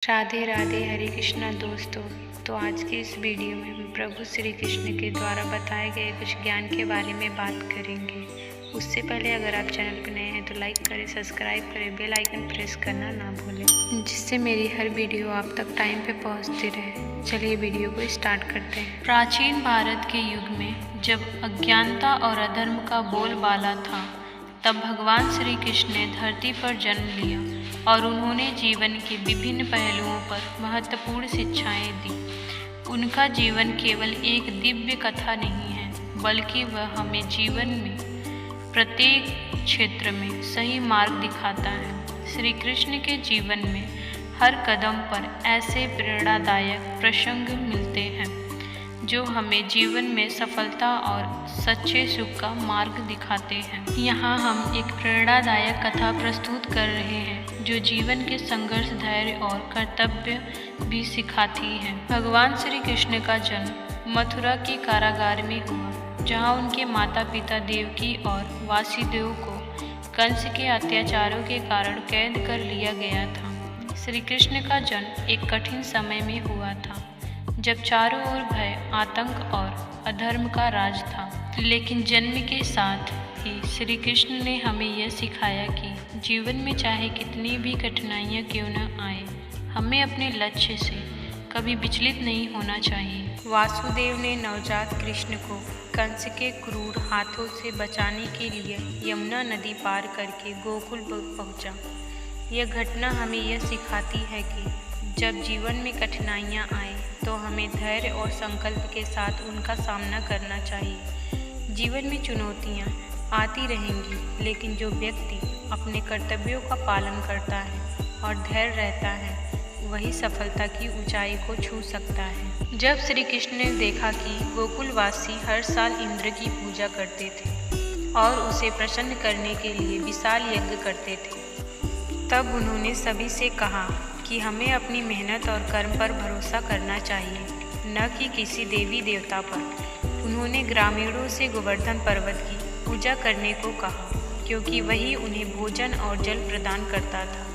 राधे राधे, हरे कृष्णा दोस्तों। तो आज की इस वीडियो में हम प्रभु श्री कृष्ण के द्वारा बताए गए कुछ ज्ञान के बारे में बात करेंगे। उससे पहले अगर आप चैनल पर नए हैं तो लाइक करें, सब्सक्राइब करें, बेल आइकन प्रेस करना ना भूलें, जिससे मेरी हर वीडियो आप तक टाइम पे पहुंचती रहे। चलिए वीडियो को स्टार्ट करते हैं। प्राचीन भारत के युग में जब अज्ञानता और अधर्म का बोलबाला था, तब भगवान श्री कृष्ण ने धरती पर जन्म लिया और उन्होंने जीवन के विभिन्न पहलुओं पर महत्वपूर्ण शिक्षाएं दी। उनका जीवन केवल एक दिव्य कथा नहीं है, बल्कि वह हमें जीवन में प्रत्येक क्षेत्र में सही मार्ग दिखाता है। श्री कृष्ण के जीवन में हर कदम पर ऐसे प्रेरणादायक प्रसंग मिलते हैं जो हमें जीवन में सफलता और सच्चे सुख का मार्ग दिखाते हैं। यहाँ हम एक प्रेरणादायक कथा प्रस्तुत कर रहे हैं जो जीवन के संघर्ष, धैर्य और कर्तव्य भी सिखाती है। भगवान श्री कृष्ण का जन्म मथुरा के कारागार में हुआ, जहाँ उनके माता पिता देवकी और वासुदेव को कंस के अत्याचारों के कारण कैद कर लिया गया था। श्री कृष्ण का जन्म एक कठिन समय में हुआ था, जब चारों ओर भय, आतंक और अधर्म का राज था। लेकिन जन्म के साथ ही श्री कृष्ण ने हमें यह सिखाया कि जीवन में चाहे कितनी भी कठिनाइयाँ क्यों न आए, हमें अपने लक्ष्य से कभी विचलित नहीं होना चाहिए। वासुदेव ने नवजात कृष्ण को कंस के क्रूर हाथों से बचाने के लिए यमुना नदी पार करके गोकुल पहुँचा। यह घटना हमें यह सिखाती है कि जब जीवन में कठिनाइयाँ आए तो हमें धैर्य और संकल्प के साथ उनका सामना करना चाहिए। जीवन में चुनौतियाँ आती रहेंगी, लेकिन जो व्यक्ति अपने कर्तव्यों का पालन करता है और धैर्य रहता है, वही सफलता की ऊंचाई को छू सकता है। जब श्री कृष्ण ने देखा कि गोकुलवासी हर साल इंद्र की पूजा करते थे और उसे प्रसन्न करने के लिए विशाल यज्ञ करते थे, तब उन्होंने सभी से कहा कि हमें अपनी मेहनत और कर्म पर भरोसा करना चाहिए, न कि किसी देवी देवता पर। उन्होंने ग्रामीणों से गोवर्धन पर्वत की पूजा करने को कहा, क्योंकि वही उन्हें भोजन और जल प्रदान करता था।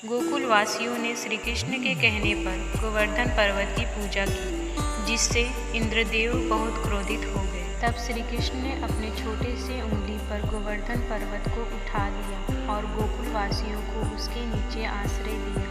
गोकुलवासियों ने श्री कृष्ण के कहने पर गोवर्धन पर्वत की पूजा की, जिससे इंद्रदेव बहुत क्रोधित हो गए। तब श्री कृष्ण ने अपने छोटे से उंगली पर गोवर्धन पर्वत को उठा लिया और गोकुलवासियों को उसके नीचे आश्रय दिया।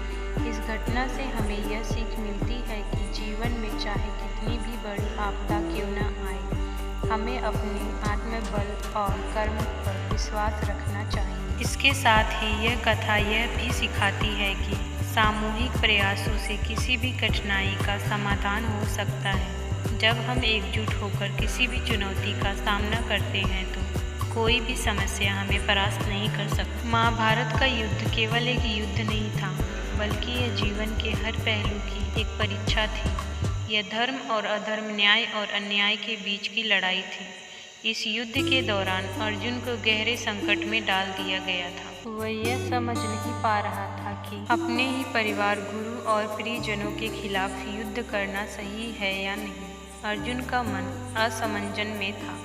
इस घटना से हमें यह सीख मिलती है कि जीवन में चाहे कितनी भी बड़ी आपदा क्यों न आए, हमें अपने आत्मबल और कर्म पर विश्वास रखना चाहिए। इसके साथ ही यह कथा यह भी सिखाती है कि सामूहिक प्रयासों से किसी भी कठिनाई का समाधान हो सकता है। जब हम एकजुट होकर किसी भी चुनौती का सामना करते हैं तो कोई भी समस्या हमें परास्त नहीं कर सकती। महाभारत का युद्ध केवल एक युद्ध नहीं था, बल्कि यह जीवन के हर पहलू की एक परीक्षा थी। यह धर्म और अधर्म, न्याय और अन्याय के बीच की लड़ाई थी। इस युद्ध के दौरान अर्जुन को गहरे संकट में डाल दिया गया था। वह यह समझ नहीं पा रहा था कि अपने ही परिवार, गुरु और प्रियजनों के खिलाफ युद्ध करना सही है या नहीं। अर्जुन का मन असमंजन में था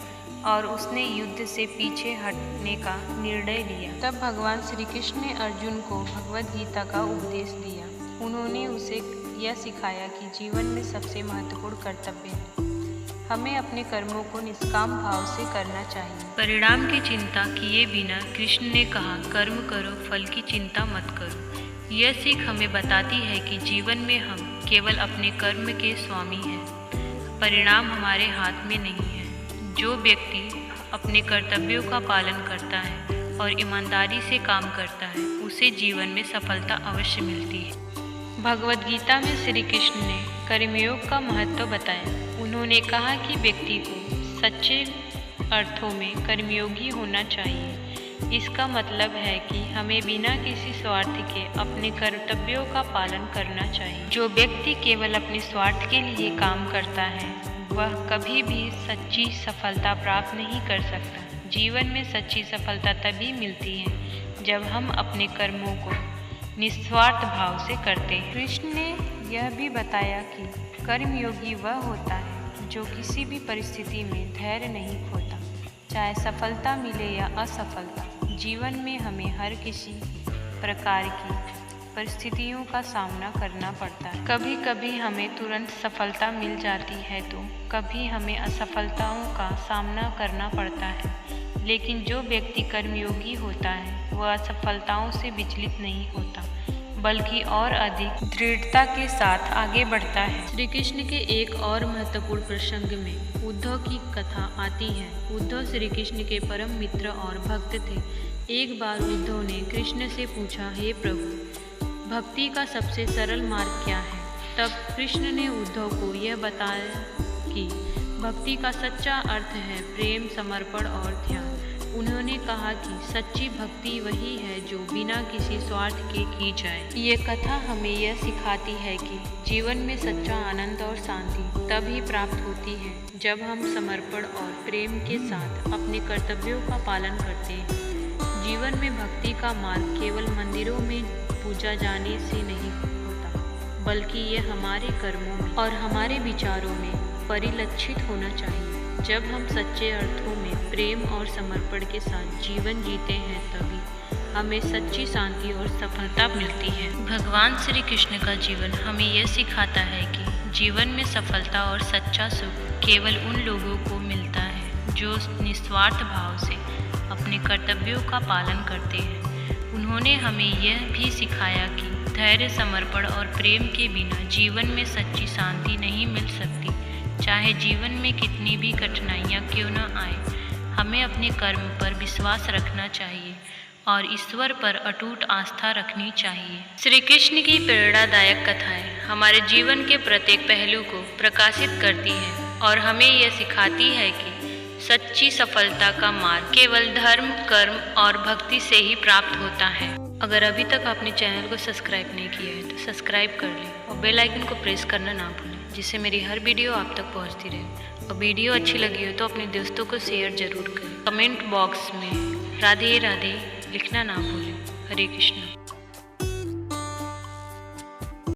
और उसने युद्ध से पीछे हटने का निर्णय लिया। तब भगवान श्री कृष्ण ने अर्जुन को भगवद गीता का उपदेश दिया। उन्होंने उसे यह सिखाया कि जीवन में सबसे महत्वपूर्ण कर्तव्य है, हमें अपने कर्मों को निष्काम भाव से करना चाहिए। परिणाम की चिंता किए बिना कृष्ण ने कहा, कर्म करो, फल की चिंता मत करो। यह सीख हमें बताती है कि जीवन में हम केवल अपने कर्म के स्वामी हैं, परिणाम हमारे हाथ में नहीं है। जो व्यक्ति अपने कर्तव्यों का पालन करता है और ईमानदारी से काम करता है, उसे जीवन में सफलता अवश्य मिलती है। भगवद गीता में श्री कृष्ण ने कर्मयोग का महत्व बताया। उन्होंने कहा कि व्यक्ति को सच्चे अर्थों में कर्मयोगी होना चाहिए। इसका मतलब है कि हमें बिना किसी स्वार्थ के अपने कर्तव्यों का पालन करना चाहिए। जो व्यक्ति केवल अपने स्वार्थ के लिए काम करता है, वह कभी भी सच्ची सफलता प्राप्त नहीं कर सकता। जीवन में सच्ची सफलता तभी मिलती है जब हम अपने कर्मों को निस्वार्थ भाव से करते हैं। कृष्ण ने यह भी बताया कि कर्मयोगी वह होता है जो किसी भी परिस्थिति में धैर्य नहीं खोता, चाहे सफलता मिले या असफलता। जीवन में हमें हर किसी प्रकार की परिस्थितियों का सामना करना पड़ता है। कभी कभी हमें तुरंत सफलता मिल जाती है तो कभी हमें असफलताओं का सामना करना पड़ता है, लेकिन जो व्यक्ति कर्मयोगी होता है वह असफलताओं से विचलित नहीं होता, बल्कि और अधिक दृढ़ता के साथ आगे बढ़ता है। श्री कृष्ण के एक और महत्वपूर्ण प्रसंग में उद्धव की कथा आती है। उद्धव श्री कृष्ण के परम मित्र और भक्त थे। एक बार उद्धव ने कृष्ण से पूछा, हे प्रभु, भक्ति का सबसे सरल मार्ग क्या है? तब कृष्ण ने उद्धव को यह बताया कि भक्ति का सच्चा अर्थ है प्रेम, समर्पण और ध्यान। उन्होंने कहा कि सच्ची भक्ति वही है जो बिना किसी स्वार्थ के की जाए। ये कथा हमें यह सिखाती है कि जीवन में सच्चा आनंद और शांति तभी प्राप्त होती है जब हम समर्पण और प्रेम के साथ अपने कर्तव्यों का पालन करते हैं। जीवन में भक्ति का मार्ग केवल मंदिरों में पूजा जाने से नहीं होता, बल्कि ये हमारे कर्मों में और हमारे विचारों में परिलक्षित होना चाहिए। जब हम सच्चे अर्थों में प्रेम और समर्पण के साथ जीवन जीते हैं तभी हमें सच्ची शांति और सफलता मिलती है। भगवान श्री कृष्ण का जीवन हमें यह सिखाता है कि जीवन में सफलता और सच्चा सुख केवल उन लोगों को मिलता है जो निस्वार्थ भाव से अपने कर्तव्यों का पालन करते हैं। उन्होंने हमें यह भी सिखाया कि धैर्य, समर्पण और प्रेम के बिना जीवन में सच्ची शांति नहीं मिल सकती। चाहे जीवन में कितनी भी कठिनाइयाँ क्यों न आए, हमें अपने कर्म पर विश्वास रखना चाहिए और ईश्वर पर अटूट आस्था रखनी चाहिए। श्री कृष्ण की प्रेरणादायक कथाएं हमारे जीवन के प्रत्येक पहलू को प्रकाशित करती हैं और हमें यह सिखाती है कि सच्ची सफलता का मार्ग केवल धर्म, कर्म और भक्ति से ही प्राप्त होता है। अगर अभी तक आपने चैनल को सब्सक्राइब नहीं किया है तो सब्सक्राइब कर लें और बेल आइकन को प्रेस करना ना भूलें, जिससे मेरी हर वीडियो आप तक पहुंचती रहे। और वीडियो अच्छी लगी हो तो अपने दोस्तों को शेयर जरूर करें। कमेंट बॉक्स में राधे राधे लिखना ना भूलें। हरे कृष्णा।